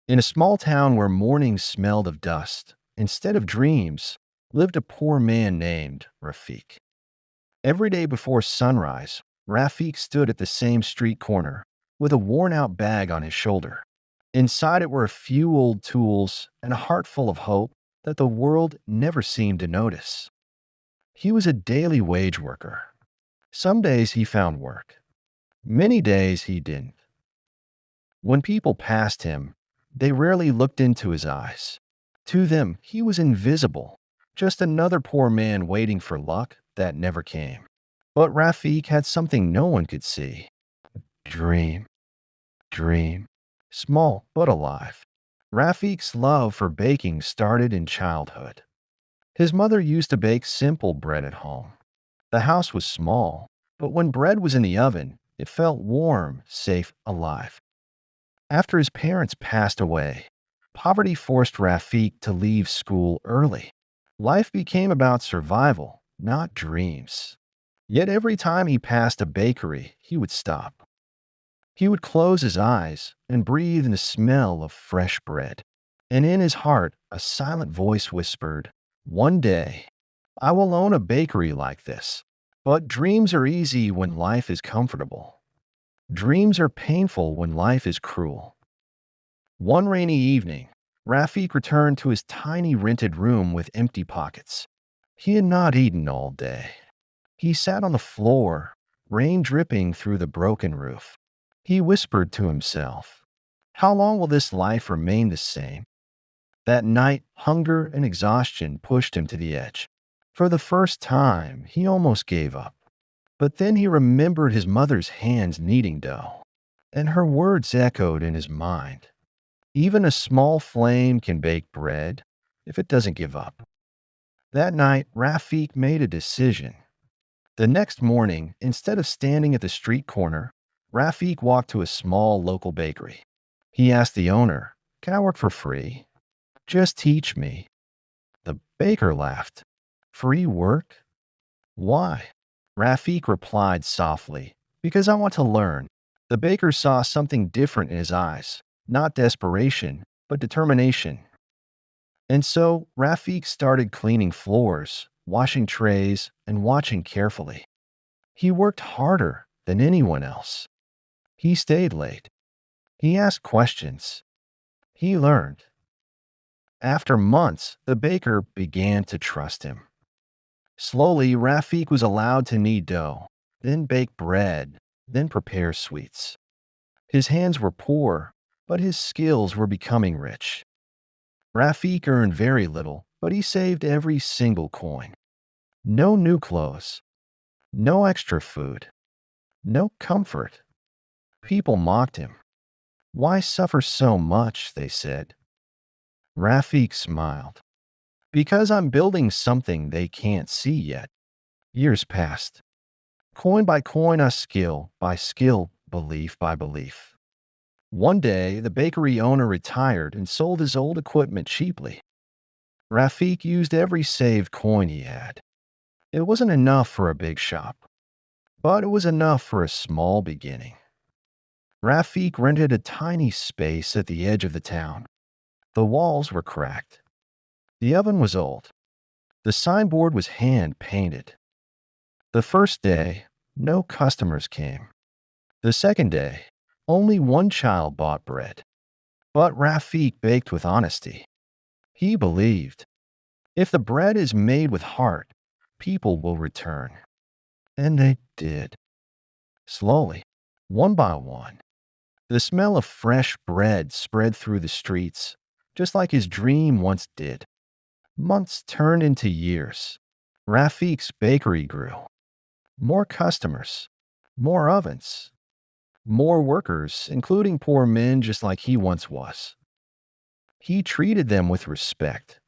In a small town where mornings smelled of dust, instead of dreams, lived a poor man named Rafik. Every day before sunrise, Rafik stood at the same street corner with a worn out bag on his shoulder. Inside it were a few old tools and a heart full of hope that the world never seemed to notice. He was a daily wage worker. Some days he found work, many days he didn't. When people passed him, they rarely looked into his eyes. To them, he was invisible, just another poor man waiting for luck that never came. But Rafik had something no one could see. Dream, dream. Small but alive. Rafik's love for baking started in childhood. His mother used to bake simple bread at home. The house was small, but when bread was in the oven, it felt warm, safe, alive. After his parents passed away, poverty forced Rafik to leave school early. Life became about survival, not dreams. Yet every time he passed a bakery, he would stop. He would close his eyes and breathe in the smell of fresh bread. And in his heart, a silent voice whispered, "One day, I will own a bakery like this." But dreams are easy when life is comfortable. Dreams are painful when life is cruel. One rainy evening, Rafik returned to his tiny rented room with empty pockets. He had not eaten all day. He sat on the floor, rain dripping through the broken roof. He whispered to himself, "How long will this life remain the same?" That night, hunger and exhaustion pushed him to the edge. For the first time, he almost gave up. But then he remembered his mother's hands kneading dough, and her words echoed in his mind. Even a small flame can bake bread if it doesn't give up. That night, Rafik made a decision. The next morning, instead of standing at the street corner, Rafik walked to a small local bakery. He asked the owner, "Can I work for free? Just teach me." The baker laughed. "Free work? Why?" Rafik replied softly, "Because I want to learn." The baker saw something different in his eyes, not desperation, but determination. And so Rafik started cleaning floors, washing trays, and watching carefully. He worked harder than anyone else. He stayed late. He asked questions. He learned. After months, the baker began to trust him. Slowly, Rafik was allowed to knead dough, then bake bread, then prepare sweets. His hands were poor, but his skills were becoming rich. Rafik earned very little, but he saved every single coin. No new clothes, no extra food, no comfort. People mocked him. "Why suffer so much?" they said. Rafik smiled. "Because I'm building something they can't see yet." Years passed. Coin by coin, a skill by skill, belief by belief. One day, the bakery owner retired and sold his old equipment cheaply. Rafik used every saved coin he had. It wasn't enough for a big shop, but it was enough for a small beginning. Rafik rented a tiny space at the edge of the town. The walls were cracked. The oven was old. The signboard was hand painted. The first day, no customers came. The second day, only one child bought bread. But Rafik baked with honesty. He believed, if the bread is made with heart, people will return. And they did. Slowly, one by one. The smell of fresh bread spread through the streets, just like his dream once did. Months turned into years. Rafik's bakery grew. More customers, more ovens, more workers, including poor men just like he once was. He treated them with respect.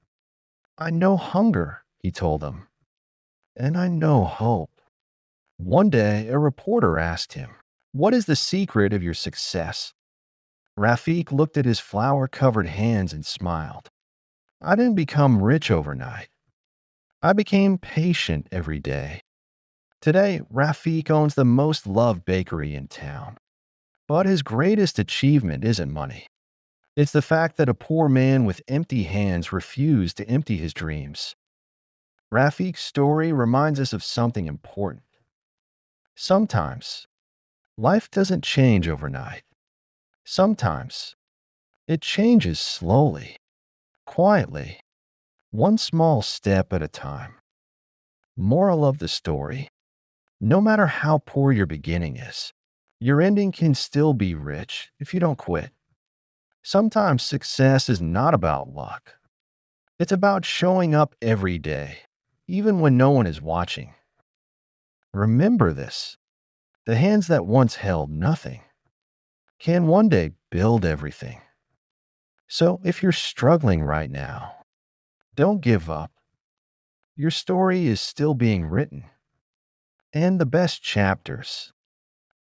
"I know hunger," he told them, "and I know hope." One day, a reporter asked him, "What is the secret of your success?" Rafik looked at his flour-covered hands and smiled. "I didn't become rich overnight. I became patient every day." Today, Rafik owns the most loved bakery in town. But his greatest achievement isn't money. It's the fact that a poor man with empty hands refused to empty his dreams. Rafiq's story reminds us of something important. Sometimes, life doesn't change overnight. Sometimes, it changes slowly, quietly, one small step at a time. Moral of the story: no matter how poor your beginning is, your ending can still be rich if you don't quit. Sometimes success is not about luck. It's about showing up every day, even when no one is watching. Remember this: the hands that once held nothing can one day build everything. So if you're struggling right now, don't give up. Your story is still being written, and the best chapters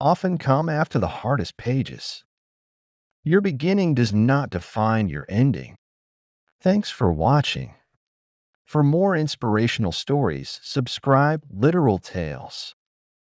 often come after the hardest pages. Your beginning does not define your ending. Thanks for watching. For more inspirational stories, subscribe Literal Tales.